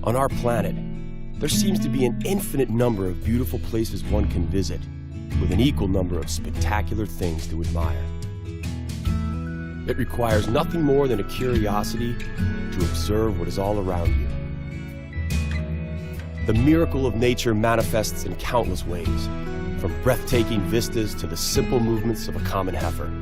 On our planet, there seems to be an infinite number of beautiful places one can visit, with an equal number of spectacular things to admire. It requires nothing more than a curiosity to observe what is all around you. The miracle of nature manifests in countless ways, from breathtaking vistas to the simple movements of a common heifer.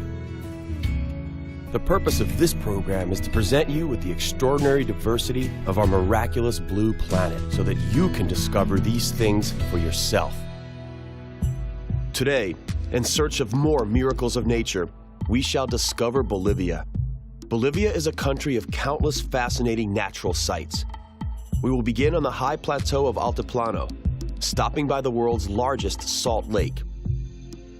The purpose of this program is to present you with the extraordinary diversity of our miraculous blue planet so that you can discover these things for yourself. Today, in search of more miracles of nature, we shall discover Bolivia. Bolivia is a country of countless fascinating natural sights. We will begin on the high plateau of Altiplano, stopping by the world's largest salt lake.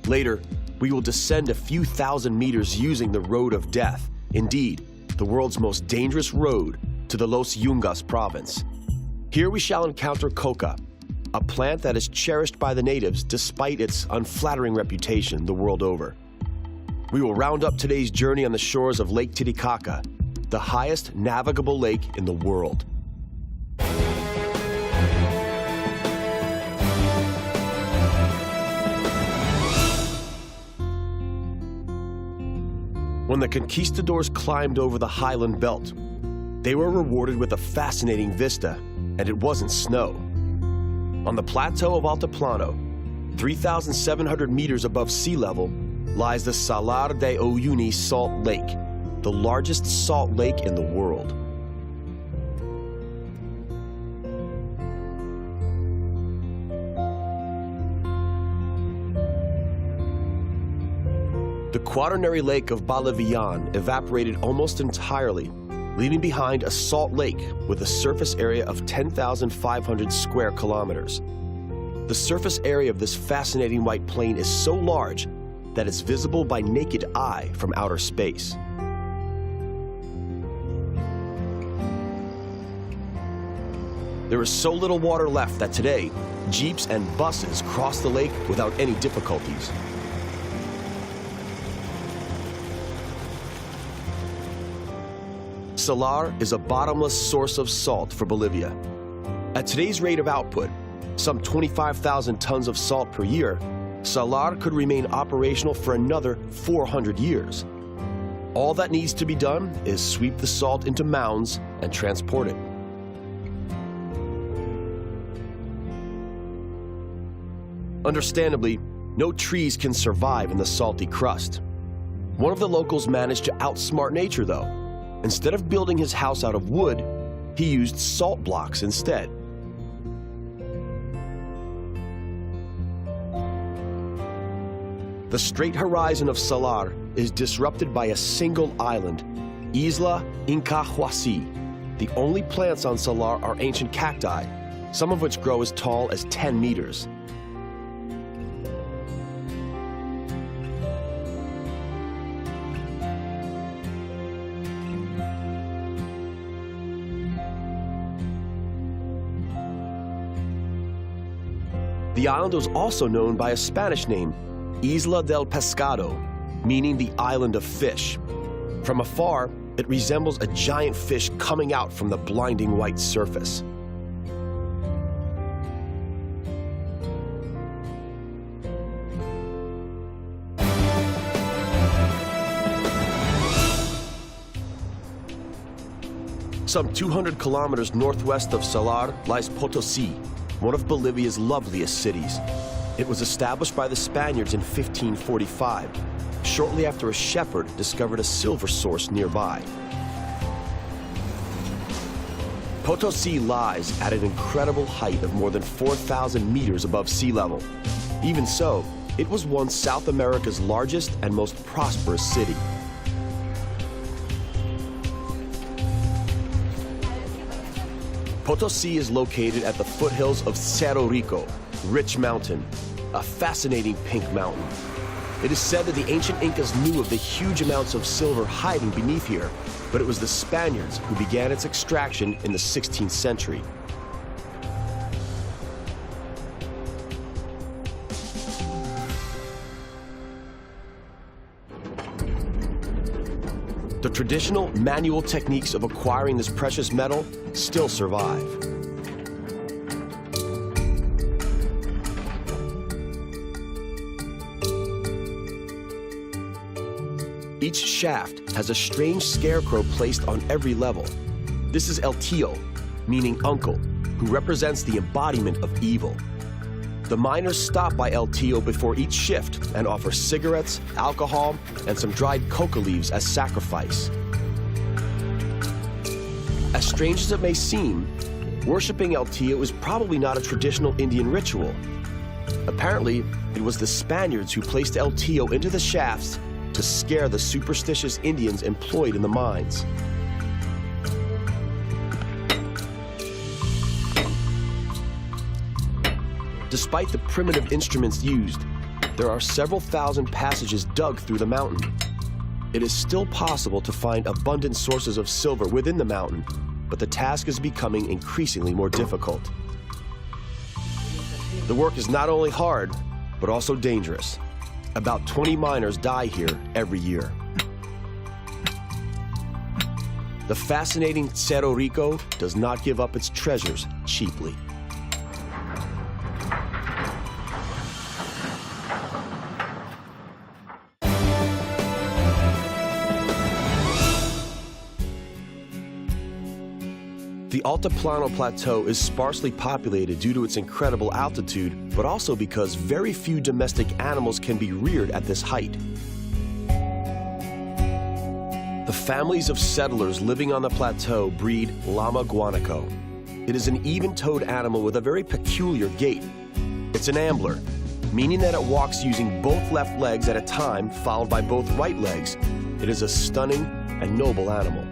Later, we will descend a few thousand meters using the Road of Death, indeed, the world's most dangerous road, to the Los Yungas province. Here we shall encounter coca, a plant that is cherished by the natives despite its unflattering reputation the world over. We will round up today's journey on the shores of Lake Titicaca, the highest navigable lake in the world. When the conquistadors climbed over the highland belt, they were rewarded with a fascinating vista, and it wasn't snow. On the plateau of Altiplano, 3,700 meters above sea level, lies the Salar de Uyuni Salt Lake, the largest salt lake in the world. The quaternary lake of Bolivian evaporated almost entirely, leaving behind a salt lake with a surface area of 10,500 square kilometers. The surface area of this fascinating white plain is so large that it's visible by naked eye from outer space. There is so little water left that today, jeeps and buses cross the lake without any difficulties. Salar is a bottomless source of salt for Bolivia. At today's rate of output, some 25,000 tons of salt per year, Salar could remain operational for another 400 years. All that needs to be done is sweep the salt into mounds and transport it. Understandably, no trees can survive in the salty crust. One of the locals managed to outsmart nature, though. Instead of building his house out of wood, he used salt blocks instead. The straight horizon of Salar is disrupted by a single island, Isla Incahuasi. The only plants on Salar are ancient cacti, some of which grow as tall as 10 meters. The island was also known by a Spanish name, Isla del Pescado, meaning the island of fish. From afar, it resembles a giant fish coming out from the blinding white surface. Some 200 kilometers northwest of Salar lies Potosí, one of Bolivia's loveliest cities. It was established by the Spaniards in 1545, shortly after a shepherd discovered a silver source nearby. Potosí lies at an incredible height of more than 4,000 meters above sea level. Even so, it was once South America's largest and most prosperous city. Potosí is located at the foothills of Cerro Rico, Rich Mountain, a fascinating pink mountain. It is said that the ancient Incas knew of the huge amounts of silver hiding beneath here, but it was the Spaniards who began its extraction in the 16th century. The traditional manual techniques of acquiring this precious metal still survive. Each shaft has a strange scarecrow placed on every level. This is El Tío, meaning uncle, who represents the embodiment of evil. The miners stop by El Tío before each shift and offer cigarettes, alcohol, and some dried coca leaves as sacrifice. As strange as it may seem, worshipping El Tío is probably not a traditional Indian ritual. Apparently, it was the Spaniards who placed El Tío into the shafts to scare the superstitious Indians employed in the mines. Despite the primitive instruments used, there are several thousand passages dug through the mountain. It is still possible to find abundant sources of silver within the mountain, but the task is becoming increasingly more difficult. The work is not only hard, but also dangerous. About 20 miners die here every year. The fascinating Cerro Rico does not give up its treasures cheaply. The Altiplano Plateau is sparsely populated due to its incredible altitude, but also because very few domestic animals can be reared at this height. The families of settlers living on the plateau breed llama guanaco. It is an even-toed animal with a very peculiar gait. It's an ambler, meaning that it walks using both left legs at a time, followed by both right legs. It is a stunning and noble animal.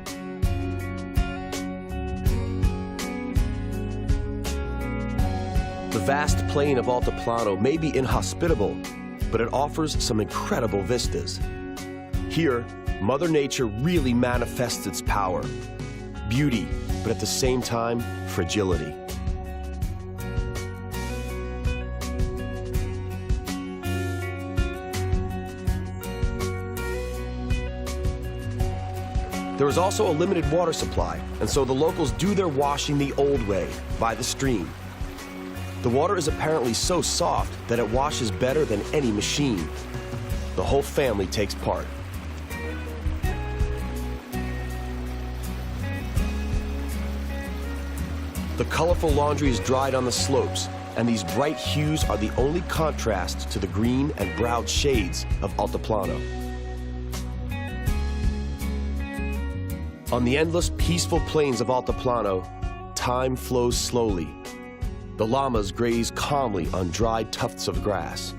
The vast plain of Altiplano may be inhospitable, but it offers some incredible vistas. Here, Mother Nature really manifests its power. Beauty, but at the same time, fragility. There is also a limited water supply, and so the locals do their washing the old way, by the stream. The water is apparently so soft that it washes better than any machine. The whole family takes part. The colorful laundry is dried on the slopes, and these bright hues are the only contrast to the green and brown shades of Altiplano. On the endless, peaceful plains of Altiplano, time flows slowly. The llamas graze calmly on dried tufts of grass.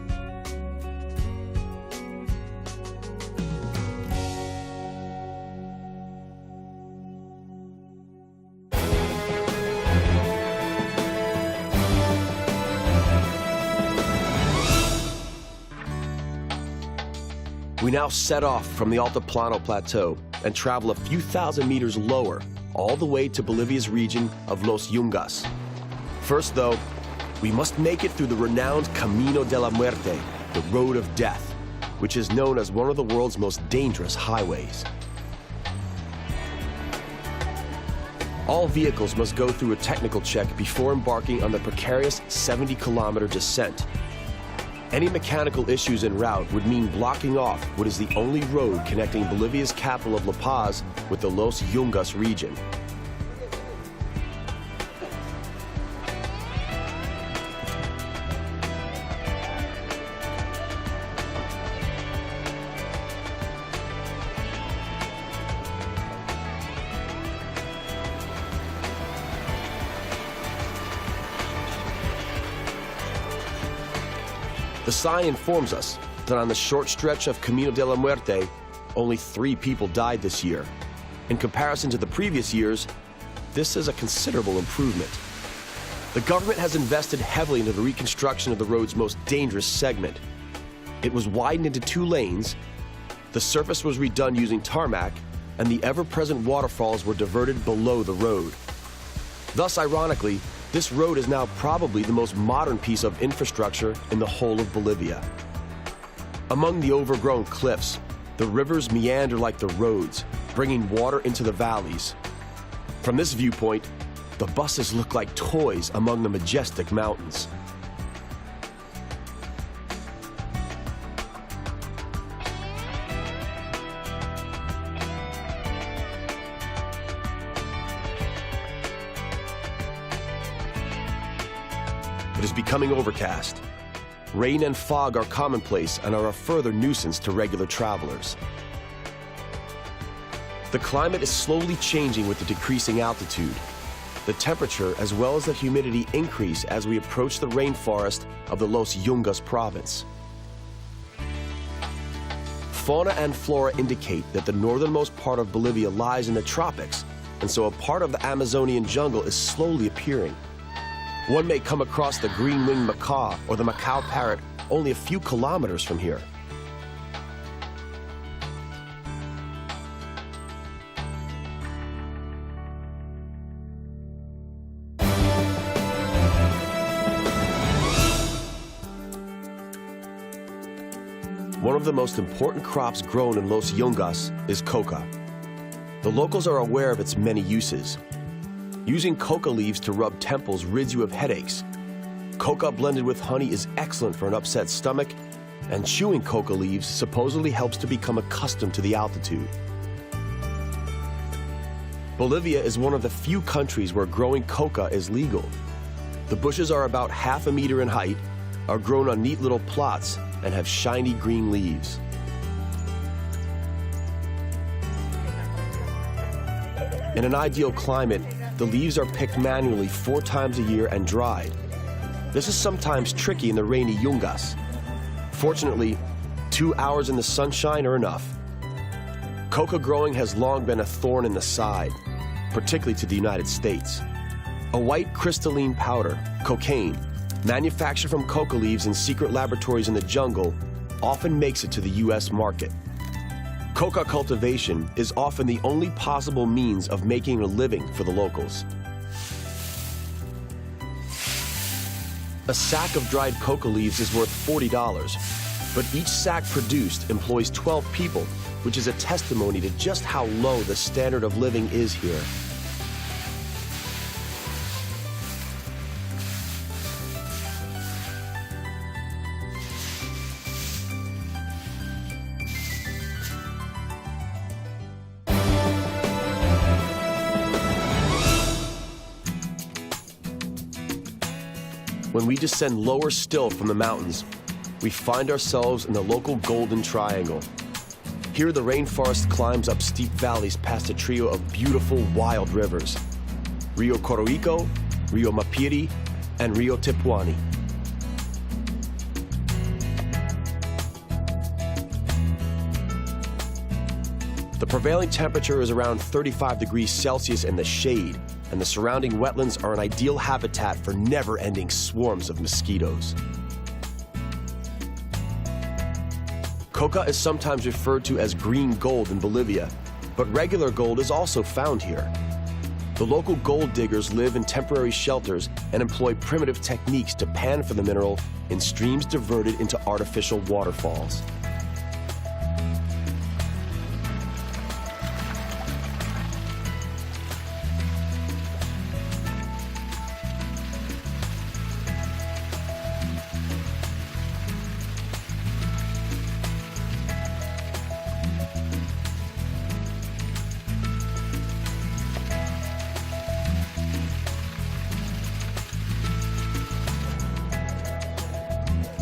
We now set off from the Altiplano Plateau and travel a few thousand meters lower, all the way to Bolivia's region of Los Yungas. First, though, we must make it through the renowned Camino de la Muerte, the Road of Death, which is known as one of the world's most dangerous highways. All vehicles must go through a technical check before embarking on the precarious 70-kilometer descent. Any mechanical issues en route would mean blocking off what is the only road connecting Bolivia's capital of La Paz with the Los Yungas region. The sign informs us that on the short stretch of Camino de la Muerte, only 3 people died this year. In comparison to the previous years, this is a considerable improvement. The government has invested heavily into the reconstruction of the road's most dangerous segment. It was widened into 2 lanes, the surface was redone using tarmac, and the ever-present waterfalls were diverted below the road. Thus, ironically, this road is now probably the most modern piece of infrastructure in the whole of Bolivia. Among the overgrown cliffs, the rivers meander like the roads, bringing water into the valleys. From this viewpoint, the buses look like toys among the majestic mountains. It is becoming overcast. Rain and fog are commonplace and are a further nuisance to regular travelers. The climate is slowly changing with the decreasing altitude. The temperature as well as the humidity increase as we approach the rainforest of the Los Yungas province. Fauna and flora indicate that the northernmost part of Bolivia lies in the tropics, and so a part of the Amazonian jungle is slowly appearing. One may come across the green-winged macaw or the Macau parrot only a few kilometers from here. One of the most important crops grown in Los Yungas is coca. The locals are aware of its many uses. Using coca leaves to rub temples rids you of headaches. Coca blended with honey is excellent for an upset stomach, and chewing coca leaves supposedly helps to become accustomed to the altitude. Bolivia is one of the few countries where growing coca is legal. The bushes are about ½ meter in height, are grown on neat little plots, and have shiny green leaves. In an ideal climate, the leaves are picked manually 4 times a year and dried. This is sometimes tricky in the rainy Yungas. Fortunately, 2 hours in the sunshine are enough. Coca growing has long been a thorn in the side, particularly to the United States. A white crystalline powder, cocaine, manufactured from coca leaves in secret laboratories in the jungle, often makes it to the U.S. market. Coca cultivation is often the only possible means of making a living for the locals. A sack of dried coca leaves is worth $40, but each sack produced employs 12 people, which is a testimony to just how low the standard of living is here. When we descend lower still from the mountains, we find ourselves in the local Golden Triangle. Here, the rainforest climbs up steep valleys past a trio of beautiful wild rivers: Rio Coroico, Rio Mapiri, and Rio Tepuani. The prevailing temperature is around 35 degrees Celsius in the shade, and the surrounding wetlands are an ideal habitat for never-ending swarms of mosquitoes. Coca is sometimes referred to as green gold in Bolivia, but regular gold is also found here. The local gold diggers live in temporary shelters and employ primitive techniques to pan for the mineral in streams diverted into artificial waterfalls.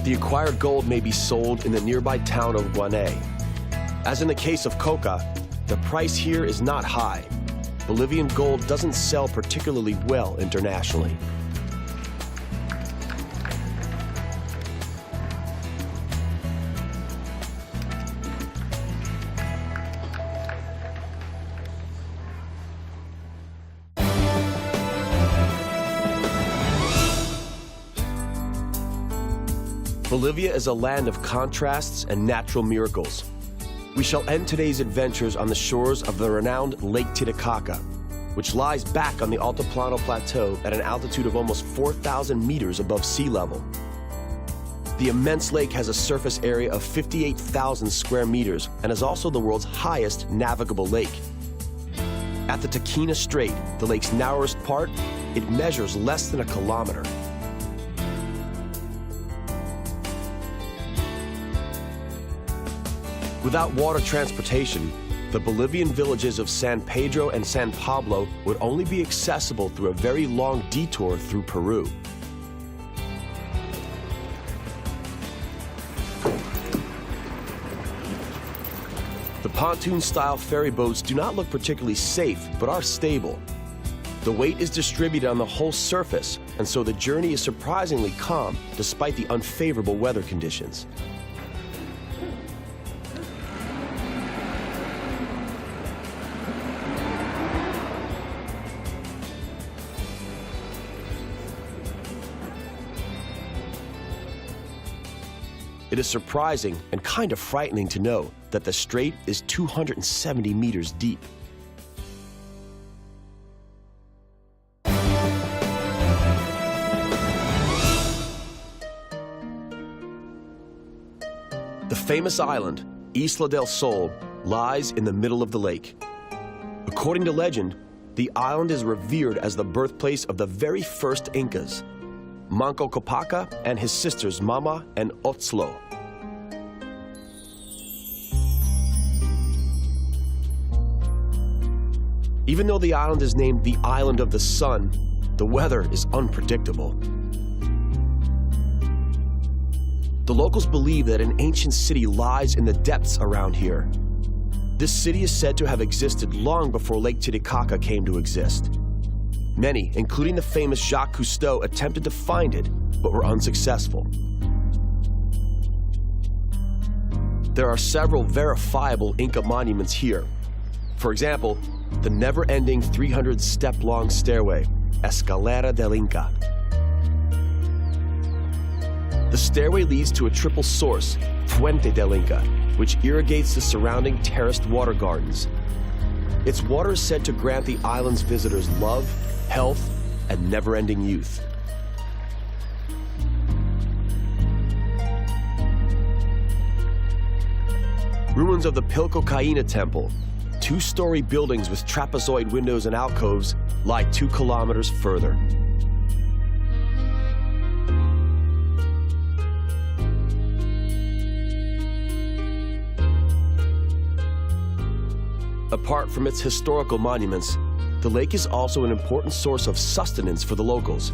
The acquired gold may be sold in the nearby town of Guanay. As in the case of coca, the price here is not high. Bolivian gold doesn't sell particularly well internationally. Bolivia is a land of contrasts and natural miracles. We shall end today's adventures on the shores of the renowned Lake Titicaca, which lies back on the Altiplano Plateau at an altitude of almost 4,000 meters above sea level. The immense lake has a surface area of 58,000 square meters and is also the world's highest navigable lake. At the Taquina Strait, the lake's narrowest part, it measures less than a kilometer. Without water transportation, the Bolivian villages of San Pedro and San Pablo would only be accessible through a very long detour through Peru. Pontoon-style ferry boats do not look particularly safe, but are stable. The weight is distributed on the whole surface, and so the journey is surprisingly calm despite the unfavorable weather conditions. It is surprising and kind of frightening to know that the strait is 270 meters deep. The famous island, Isla del Sol, lies in the middle of the lake. According to legend, the island is revered as the birthplace of the very first Incas, Manco Capac and his sisters Mama and Otzlo. Even though the island is named the Island of the Sun, the weather is unpredictable. The locals believe that an ancient city lies in the depths around here. This city is said to have existed long before Lake Titicaca came to exist. Many, including the famous Jacques Cousteau, attempted to find it, but were unsuccessful. There are several verifiable Inca monuments here. For example, the never-ending 300-step-long stairway, Escalera del Inca. The stairway leads to a triple source, Fuente del Inca, which irrigates the surrounding terraced water gardens. Its water is said to grant the island's visitors love, health, and never-ending youth. Ruins of the Pilcocaína Temple, two-story buildings with trapezoid windows and alcoves, lie 2 kilometers further. Apart from its historical monuments, the lake is also an important source of sustenance for the locals.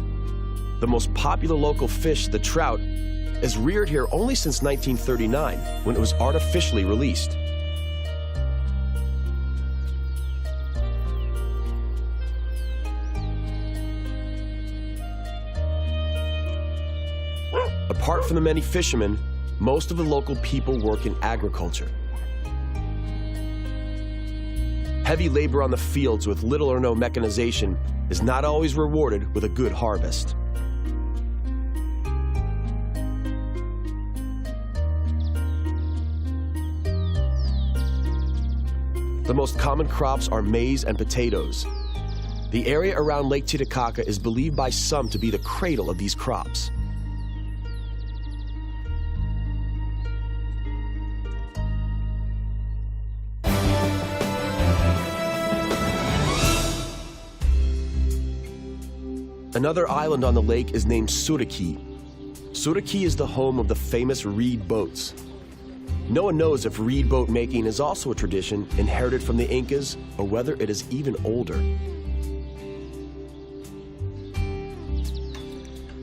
The most popular local fish, the trout, is reared here only since 1939, when it was artificially released. Apart from the many fishermen, most of the local people work in agriculture. Heavy labor on the fields with little or no mechanization is not always rewarded with a good harvest. The most common crops are maize and potatoes. The area around Lake Titicaca is believed by some to be the cradle of these crops. Another island on the lake is named Suriki. Suriki is the home of the famous reed boats. No one knows if reed boat making is also a tradition inherited from the Incas or whether it is even older.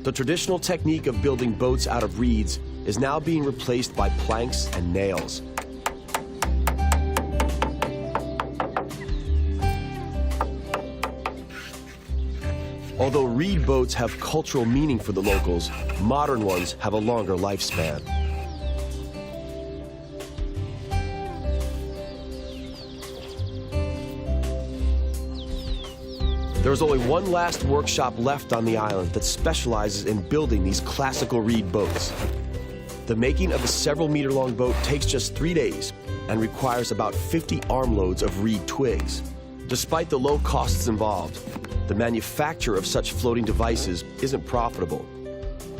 The traditional technique of building boats out of reeds is now being replaced by planks and nails. Although reed boats have cultural meaning for the locals, modern ones have a longer lifespan. There is only one last workshop left on the island that specializes in building these classical reed boats. The making of a several-meter-long boat takes just 3 days and requires about 50 armloads of reed twigs. Despite the low costs involved, the manufacture of such floating devices isn't profitable.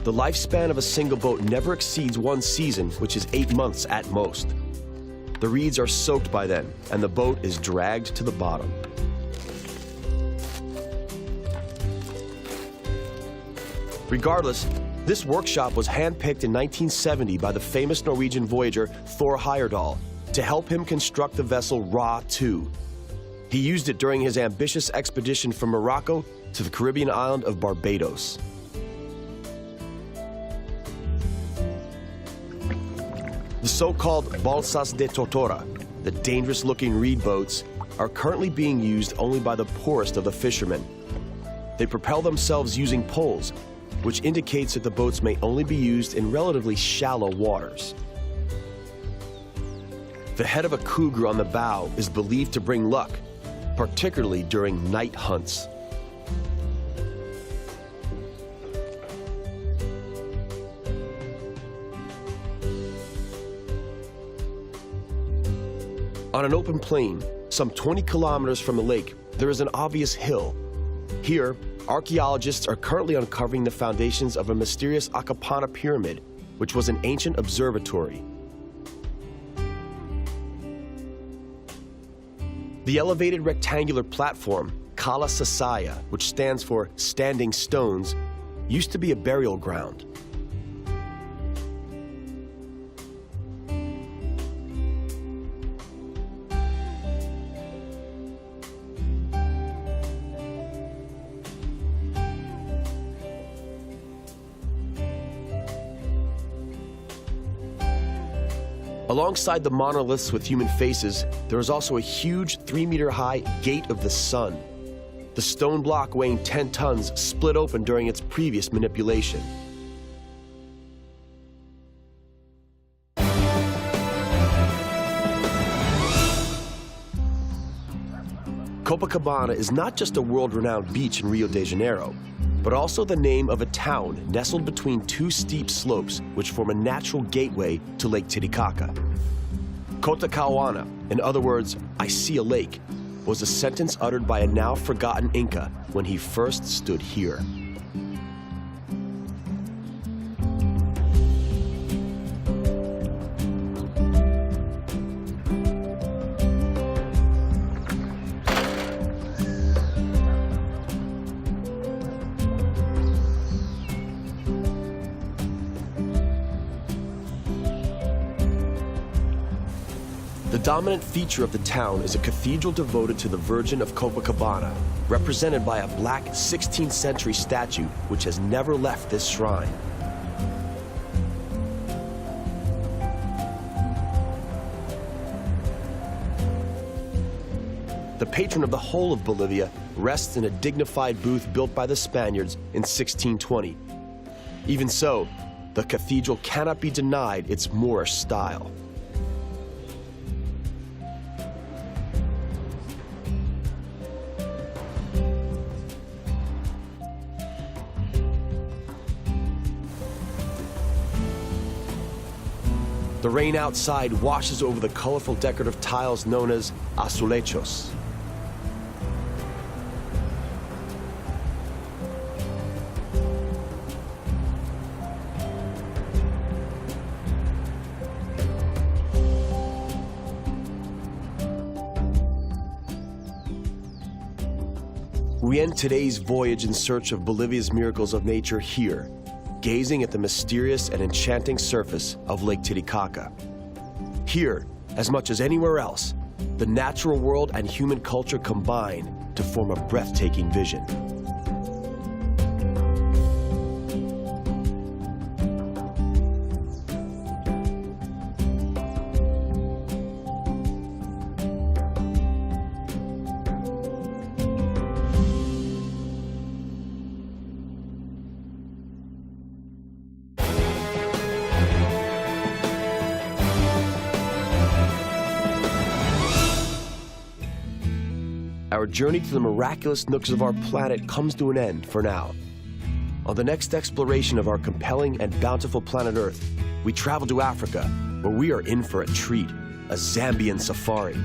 The lifespan of a single boat never exceeds 1 season, which is 8 months at most. The reeds are soaked by then, and the boat is dragged to the bottom. Regardless, this workshop was handpicked in 1970 by the famous Norwegian voyager Thor Heyerdahl to help him construct the vessel Ra II. He used it during his ambitious expedition from Morocco to the Caribbean island of Barbados. The so-called balsas de Tortora the dangerous-looking reed boats, are currently being used only by the poorest of the fishermen. They propel themselves using poles, which indicates that the boats may only be used in relatively shallow waters. The head of a cougar on the bow is believed to bring luck, particularly during night hunts. On an open plain, some 20 kilometers from the lake, there is an obvious hill. Here, archaeologists are currently uncovering the foundations of a mysterious Akapana pyramid, which was an ancient observatory. The elevated rectangular platform, Kala Sasaya, which stands for standing stones, used to be a burial ground. Alongside the monoliths with human faces, there is also a huge 3-meter-high Gate of the Sun. The stone block weighing 10 tons split open during its previous manipulation. Copacabana is not just a world-renowned beach in Rio de Janeiro, but also the name of a town nestled between two steep slopes which form a natural gateway to Lake Titicaca. Kota Kauana, in other words, I see a lake, was a sentence uttered by a now forgotten Inca when he first stood here. The dominant feature of the town is a cathedral devoted to the Virgin of Copacabana, represented by a black 16th century statue which has never left this shrine. The patron of the whole of Bolivia rests in a dignified booth built by the Spaniards in 1620. Even so, the cathedral cannot be denied its Moorish style. The rain outside washes over the colorful decorative tiles known as azulejos. We end today's voyage in search of Bolivia's miracles of nature here, gazing at the mysterious and enchanting surface of Lake Titicaca. Here, as much as anywhere else, the natural world and human culture combine to form a breathtaking vision. Our journey to the miraculous nooks of our planet comes to an end for now. On the next exploration of our compelling and bountiful planet Earth, we travel to Africa, where we are in for a treat, a Zambian safari.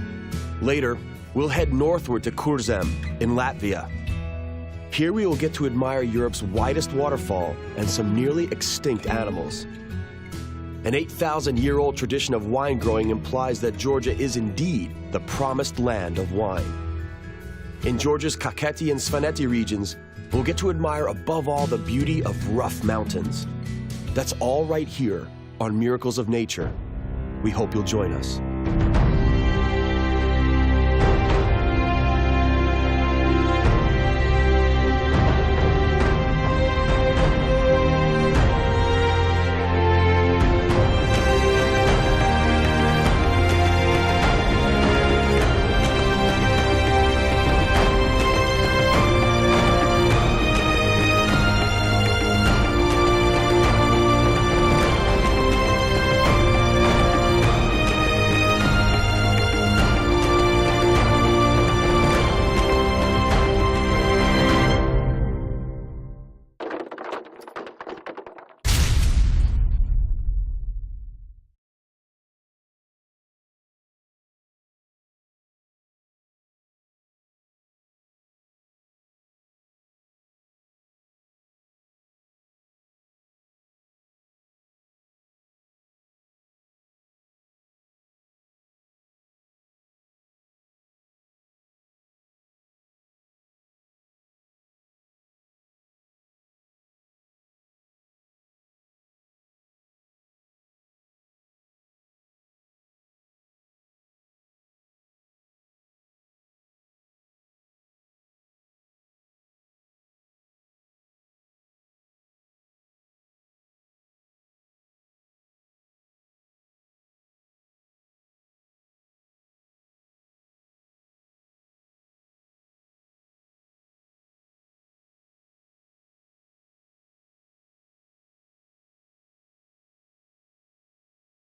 Later, we'll head northward to Kurzem in Latvia. Here we will get to admire Europe's widest waterfall and some nearly extinct animals. An 8,000-year-old tradition of wine growing implies that Georgia is indeed the promised land of wine. In Georgia's Kakheti and Svaneti regions, we'll get to admire above all the beauty of rough mountains. That's all right here on Miracles of Nature. We hope you'll join us.